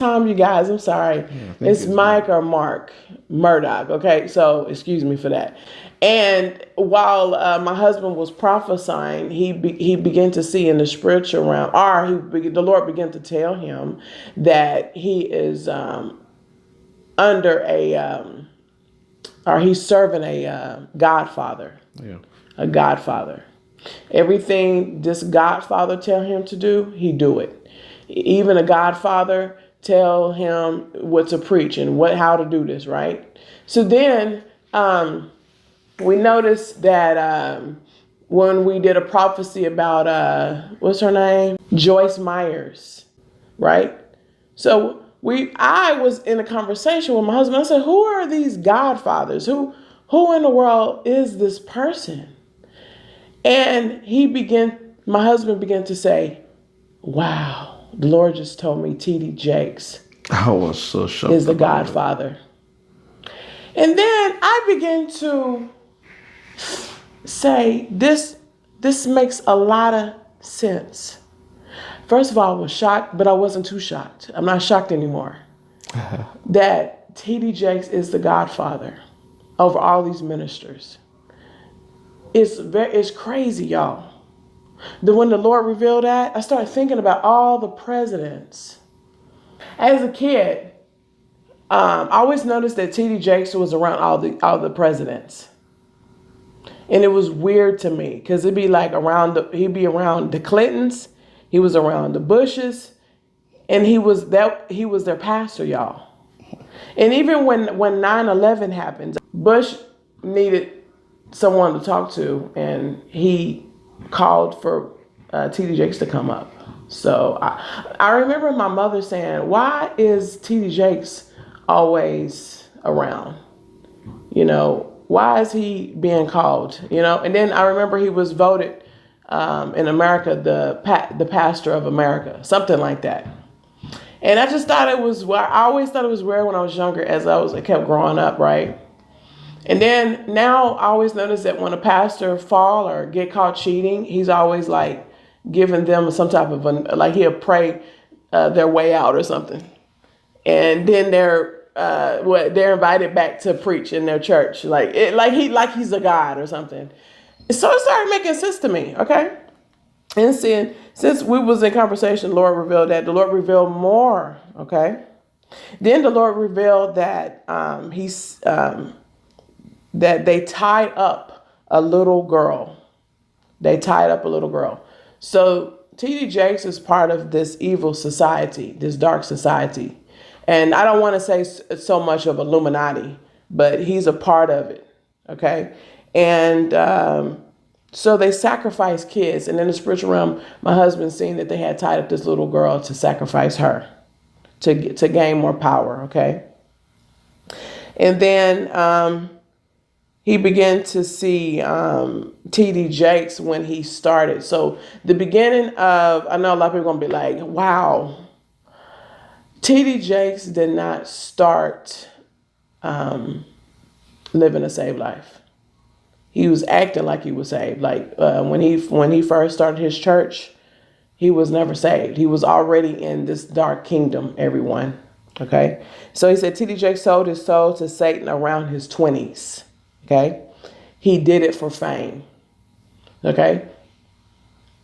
Time, you guys. I'm sorry. Yeah, I think It's it's Mike or Mark Murdoch. Okay, so excuse me for that. And while my husband was prophesying, he began to see in the spiritual realm, or the Lord began to tell him that he is under or he's serving a godfather, yeah. a godfather. Everything this godfather tell him to do, he do it. Even a godfather tell him what to preach and how to do this, right? So then we noticed that when we did a prophecy about what's her name, Joyce Myers, right? So I was in a conversation with my husband. I said, "Who are these godfathers? Who in the world is this person?" And my husband began to say, "Wow, the Lord just told me T.D. Jakes I was so shocked is the about it. godfather." And then I began to say, this makes a lot of sense. First of all, I was shocked, but I wasn't too shocked. I'm not shocked anymore. That T.D. Jakes is the godfather over all these ministers. It's crazy, y'all. When the Lord revealed that, I started thinking about all the presidents. As a kid, I always noticed that T.D. Jakes was around all the presidents, and it was weird to me because it'd be like he'd be around the Clintons, he was around the Bushes, and he was their pastor, y'all. And even when 9/11 happened, Bush needed someone to talk to, and he called for T.D. Jakes to come up. So I remember my mother saying, "Why is T.D. Jakes always around? Why is he being called?" And then I remember he was voted in America the pastor of America, something like that. And I just thought I always thought it was rare when I was younger, as I kept growing up, right? And then now I always notice that when a pastor fall or get caught cheating, he's always like giving them some type of like he'll pray their way out or something, and then they're invited back to preach in their church, like he's a god or something. So it started making sense to me, okay? And since we was in conversation, the Lord revealed more, okay? Then the Lord revealed that that they tied up a little girl. They tied up a little girl. So T.D. Jakes is part of this evil society, this dark society. And I don't want to say so much of Illuminati, but he's a part of it, okay? And so they sacrifice kids. And in the spiritual realm, my husband seen that they had tied up this little girl to sacrifice her, to gain more power, okay? And then he began to see T.D. Jakes when he started. So the beginning of, I know a lot of people are going to be like, wow, T.D. Jakes did not start living a saved life. He was acting like he was saved. Like when he first started his church, he was never saved. He was already in this dark kingdom, everyone. Okay? So he said T.D. Jakes sold his soul to Satan around his 20s. Okay? He did it for fame. Okay?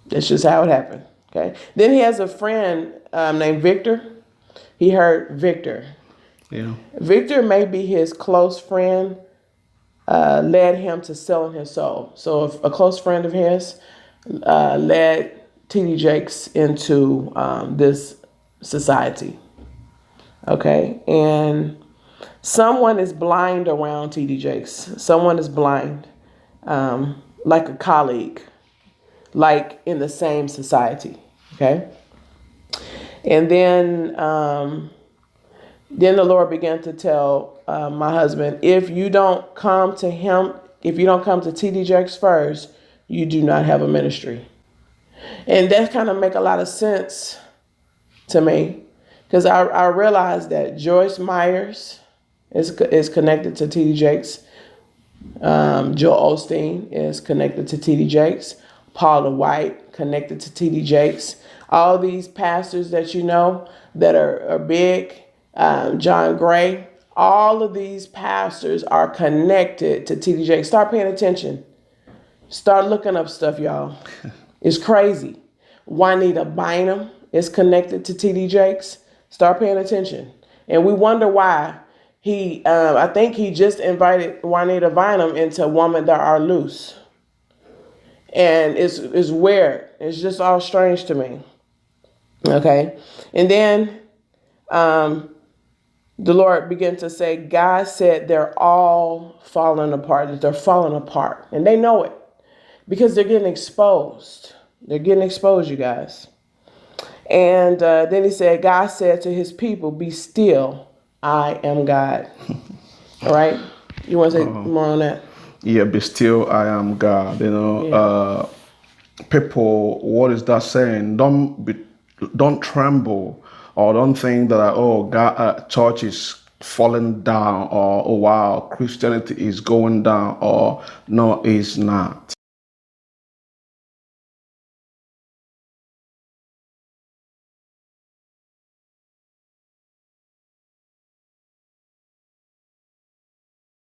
That's just how it happened. Okay? Then he has a friend named Victor. He heard Victor. Yeah. Victor may be his close friend, led him to selling his soul. So if a close friend of his led T.D. Jakes into this society. Okay? And someone is blind around T.D. Jakes. Someone is blind, like a colleague, like in the same society. Okay? And then the Lord began to tell my husband, if you don't come to him, if you don't come to T.D. Jakes first, you do not have a ministry. And that kind of make a lot of sense to me, because I realized that Joyce Myers is connected to T.D. Jakes. Joel Osteen is connected to T.D. Jakes. Paula White, connected to T.D. Jakes. All these pastors that you know that are big, John Gray, all of these pastors are connected to T.D. Jakes. Start paying attention. Start looking up stuff, y'all. It's crazy. Juanita Bynum is connected to T.D. Jakes. Start paying attention. And we wonder why I think he just invited Juanita Bynum into Women That Are Loose. And it's weird. It's just all strange to me. Okay. And then the Lord began to say, God said they're all falling apart, that they're falling apart. And they know it because they're getting exposed. They're getting exposed, you guys. And then he said, God said to his people, be still, I am God. All right? You want to say more on that? Yeah, be still, I am God. People, what is that saying? Don't tremble, or don't think that God, church is falling down, or oh wow, Christianity is going down, or no, it's not.